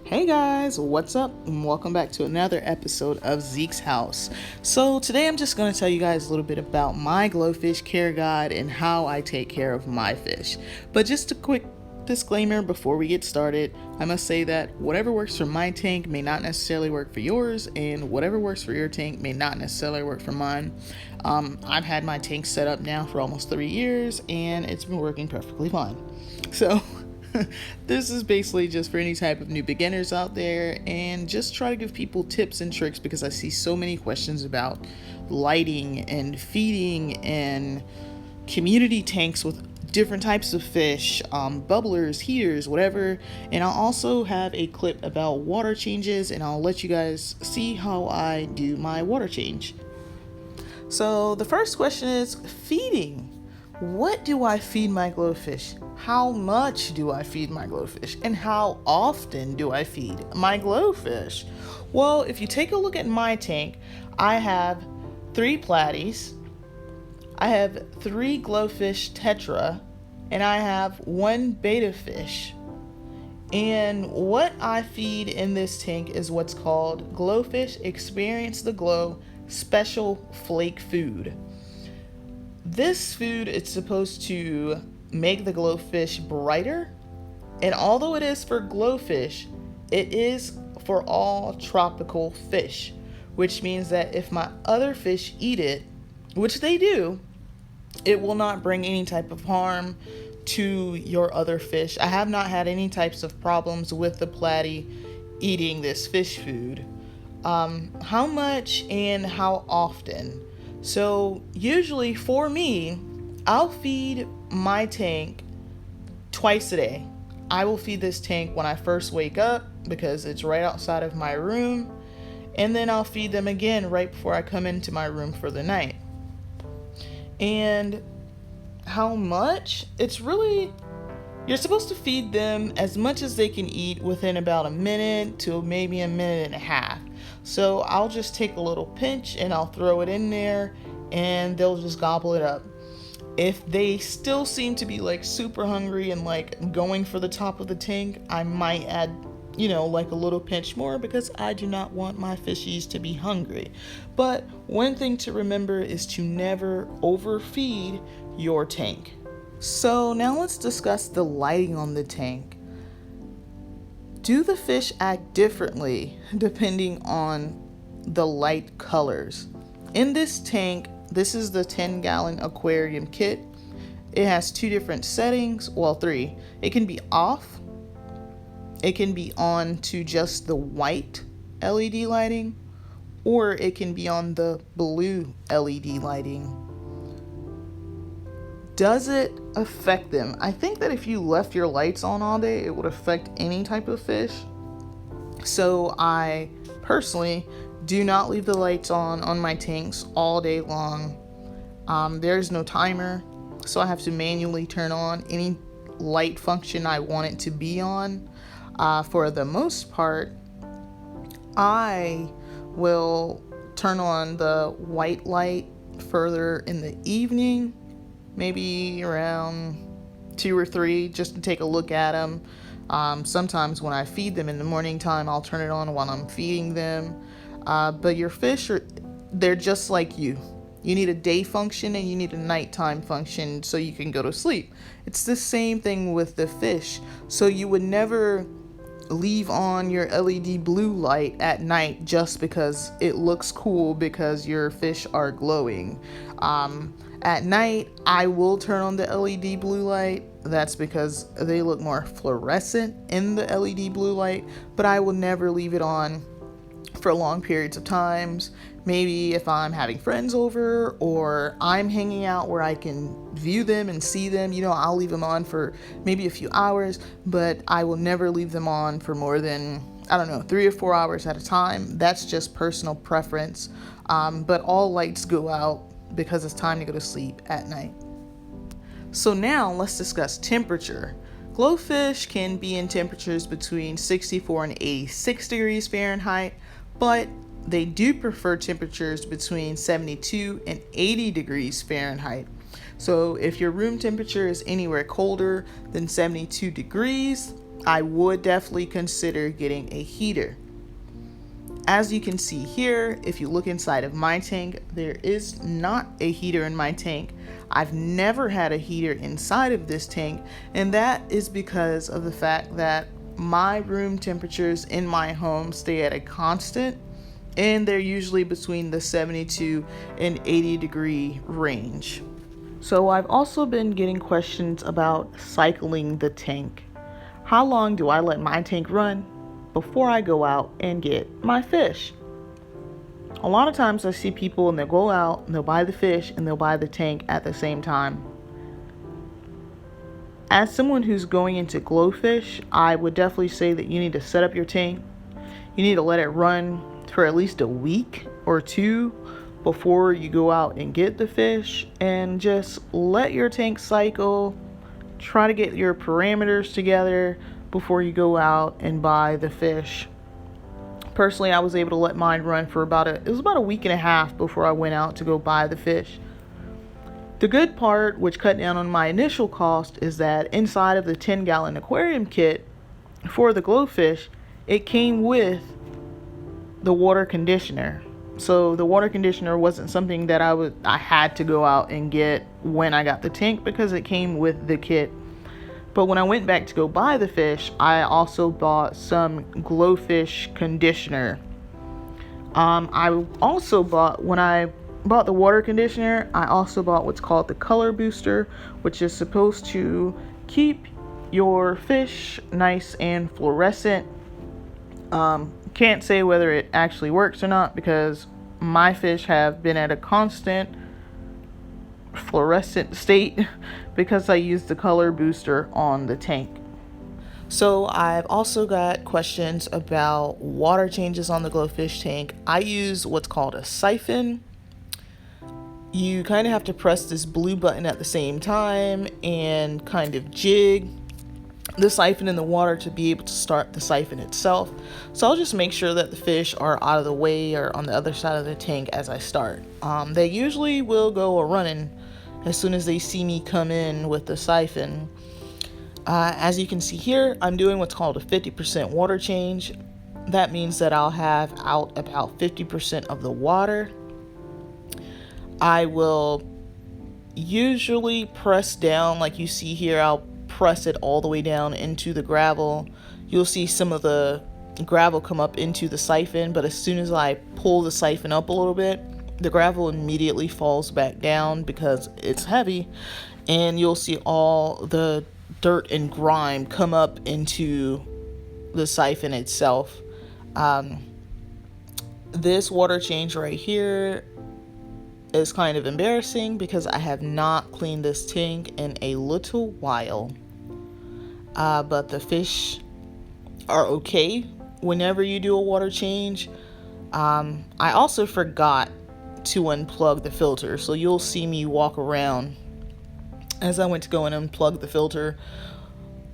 Hey guys, what's up? And welcome back to another episode of Zeke's House. So today I'm just going to tell you guys a little bit about my GloFish care guide and how I take care of my fish. But just a quick disclaimer before we get started, I must say that whatever works for my tank may not necessarily work for yours, and whatever works for your tank may not necessarily work for mine. I've had my tank set up now for almost 3 years and it's been working perfectly fine. So this is basically just for any type of new beginners out there, and just try to give people tips and tricks because I see so many questions about lighting and feeding and community tanks with different types of fish, bubblers, heaters, whatever. And I'll also have a clip about water changes, and I'll let you guys see how I do my water change. So the first question is feeding. What do I feed my GloFish? How much do I feed my GloFish? And how often do I feed my GloFish? Well, if you take a look at my tank, I have 3 platies, I have 3 GloFish tetra, and I have 1 beta fish. And what I feed in this tank is what's called GloFish Experience the Glow Special Flake Food. This food is supposed to make the GloFish brighter, and although it is for GloFish, it is for all tropical fish, which means that if my other fish eat it, which they do, it will not bring any type of harm to your other fish. I have not had any types of problems with the platy eating this fish food. How much and how often? So usually for me, I'll feed my tank twice a day. I will feed this tank when I first wake up because it's right outside of my room, and then I'll feed them again right before I come into my room for the night. And how much? You're supposed to feed them as much as they can eat within about a minute to maybe a minute and a half. So I'll just take a little pinch and I'll throw it in there and they'll just gobble it up. If they still seem to be like super hungry and like going for the top of the tank, I might add, like a little pinch more because I do not want my fishies to be hungry. But one thing to remember is to never overfeed your tank. So now let's discuss the lighting on the tank. Do the fish act differently depending on the light colors? In this tank, this is the 10-gallon aquarium kit. It has 2 different settings, well 3. It can be off, it can be on to just the white LED lighting, or it can be on the blue LED lighting. Does it affect them? I think that if you left your lights on all day, it would affect any type of fish. So I personally do not leave the lights on my tanks all day long. There's no timer, so I have to manually turn on any light function I want it to be on. For the most part, I will turn on the white light further in the evening, maybe around 2 or 3, just to take a look at them. Sometimes when I feed them in the morning time, I'll turn it on while I'm feeding them. But your fish they're just like you. You need a day function and you need a nighttime function so you can go to sleep. It's the same thing with the fish. So you would never leave on your LED blue light at night just because it looks cool because your fish are glowing. At night, I will turn on the LED blue light. That's because they look more fluorescent in the LED blue light, but I will never leave it on for long periods of times. Maybe if I'm having friends over or I'm hanging out where I can view them and see them, I'll leave them on for maybe a few hours, but I will never leave them on for more than, 3 or 4 hours at a time. That's just personal preference. But all lights go out because it's time to go to sleep at night. So now let's discuss temperature. GloFish can be in temperatures between 64 and 86 degrees Fahrenheit, but they do prefer temperatures between 72 and 80 degrees Fahrenheit. So if your room temperature is anywhere colder than 72 degrees, I would definitely consider getting a heater. As you can see here, if you look inside of my tank, there is not a heater in my tank. I've never had a heater inside of this tank, and that is because of the fact that my room temperatures in my home stay at a constant, and they're usually between the 72 and 80 degree range. So I've also been getting questions about cycling the tank. How long do I let my tank run before I go out and get my fish? A lot of times I see people and they'll go out and they'll buy the fish and they'll buy the tank at the same time. As someone who's going into GloFish, I would definitely say that you need to set up your tank. You need to let it run for at least a week or two before you go out and get the fish, and just let your tank cycle. Try to get your parameters together before you go out and buy the fish. Personally, I was able to let mine run for about a week and a half before I went out to go buy the fish. The good part, which cut down on my initial cost, is that inside of the 10-gallon aquarium kit for the GloFish, it came with the water conditioner. So the water conditioner wasn't something that I had to go out and get when I got the tank, because it came with the kit. But when I went back to go buy the fish, I also bought some GloFish conditioner. I also bought, when I bought the water conditioner, I also bought what's called the color booster, which is supposed to keep your fish nice and fluorescent. Can't say whether it actually works or not, because my fish have been at a constant fluorescent state because I used the color booster on the tank. So I've also got questions about water changes on the GloFish tank. I use what's called a siphon. You kind of have to press this blue button at the same time and kind of jig the siphon in the water to be able to start the siphon itself. So I'll just make sure that the fish are out of the way or on the other side of the tank as I start. They usually will go a-running as soon as they see me come in with the siphon. As you can see here, I'm doing what's called a 50% water change. That means that I'll have out about 50% of the water. I will usually press down, like you see here. I'll press it all the way down into the gravel. You'll see some of the gravel come up into the siphon, but as soon as I pull the siphon up a little bit, the gravel immediately falls back down because it's heavy, and you'll see all the dirt and grime come up into the siphon itself. This water change right here is kind of embarrassing because I have not cleaned this tank in a little while. But the fish are okay whenever you do a water change. I also forgot to unplug the filter, so you'll see me walk around as I went to go and unplug the filter.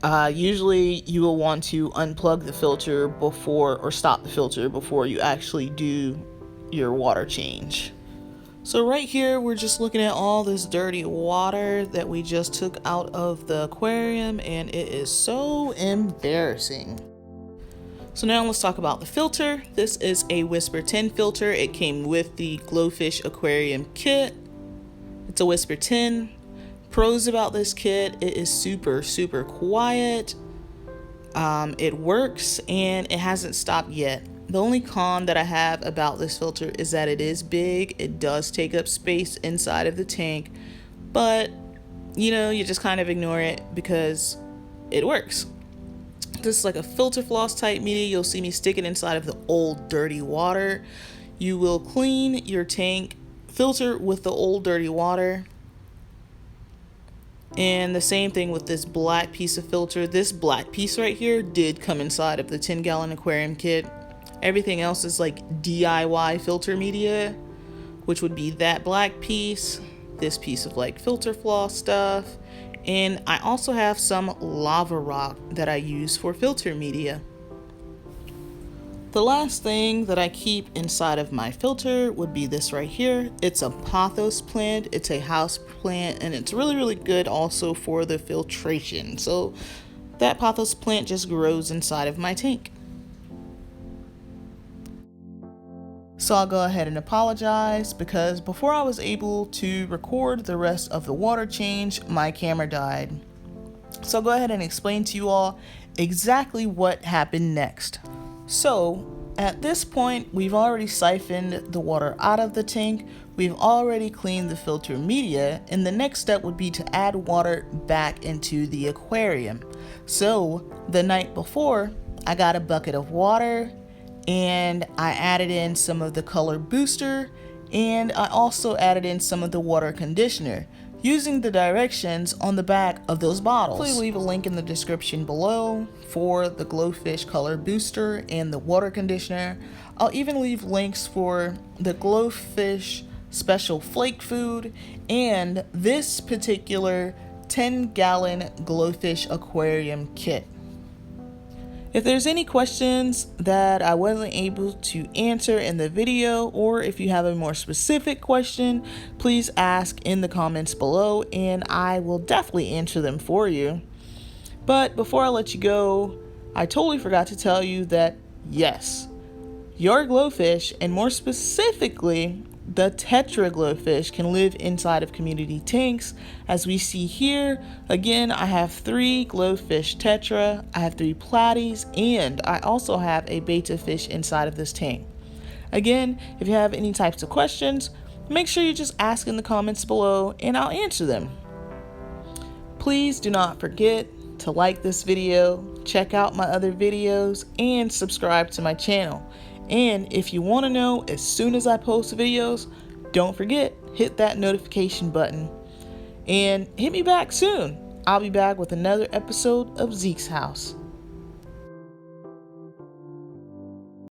Usually you will want to unplug the filter before, or stop the filter before you actually do your water change. So right here, we're just looking at all this dirty water that we just took out of the aquarium, and it is so embarrassing. So now let's talk about the filter. This is a Whisper 10 filter. It came with the GloFish aquarium kit. It's a Whisper 10. Pros about this kit: it is super quiet. It works, and it hasn't stopped yet. The only con that I have about this filter is that it is big. It does take up space inside of the tank, but you just kind of ignore it because it works. This is like a filter floss type media. You'll see me stick it inside of the old dirty water. You will clean your tank filter with the old dirty water. And the same thing with this black piece of filter. This black piece right here did come inside of the 10-gallon aquarium kit. Everything else is like DIY filter media, which would be that black piece, this piece of like filter floss stuff, and I also have some lava rock that I use for filter media. The last thing that I keep inside of my filter would be this right here. It's a Pathos plant. It's a house plant, and it's really good also for the filtration. So that Pathos plant just grows inside of my tank. So I'll go ahead and apologize because before I was able to record the rest of the water change, my camera died. So I'll go ahead and explain to you all exactly what happened next. So at this point, we've already siphoned the water out of the tank, we've already cleaned the filter media, and the next step would be to add water back into the aquarium. So the night before, I got a bucket of water and I added in some of the color booster, and I also added in some of the water conditioner using the directions on the back of those bottles. Please leave a link in the description below for the GloFish color booster and the water conditioner. I'll even leave links for the GloFish special flake food and this particular 10-gallon GloFish aquarium kit. If there's any questions that I wasn't able to answer in the video, or if you have a more specific question, please ask in the comments below and I will definitely answer them for you. But before I let you go, I totally forgot to tell you that yes, your GloFish, and more specifically the Tetra GloFish, can live inside of community tanks. As we see here, again, I have 3 GloFish Tetra, I have 3 platies, and I also have a beta fish inside of this tank. Again, if you have any types of questions, make sure you just ask in the comments below and I'll answer them. Please do not forget to like this video, check out my other videos, and subscribe to my channel. And if you want to know as soon as I post videos, don't forget, hit that notification button. And hit me back soon. I'll be back with another episode of Zeke's House.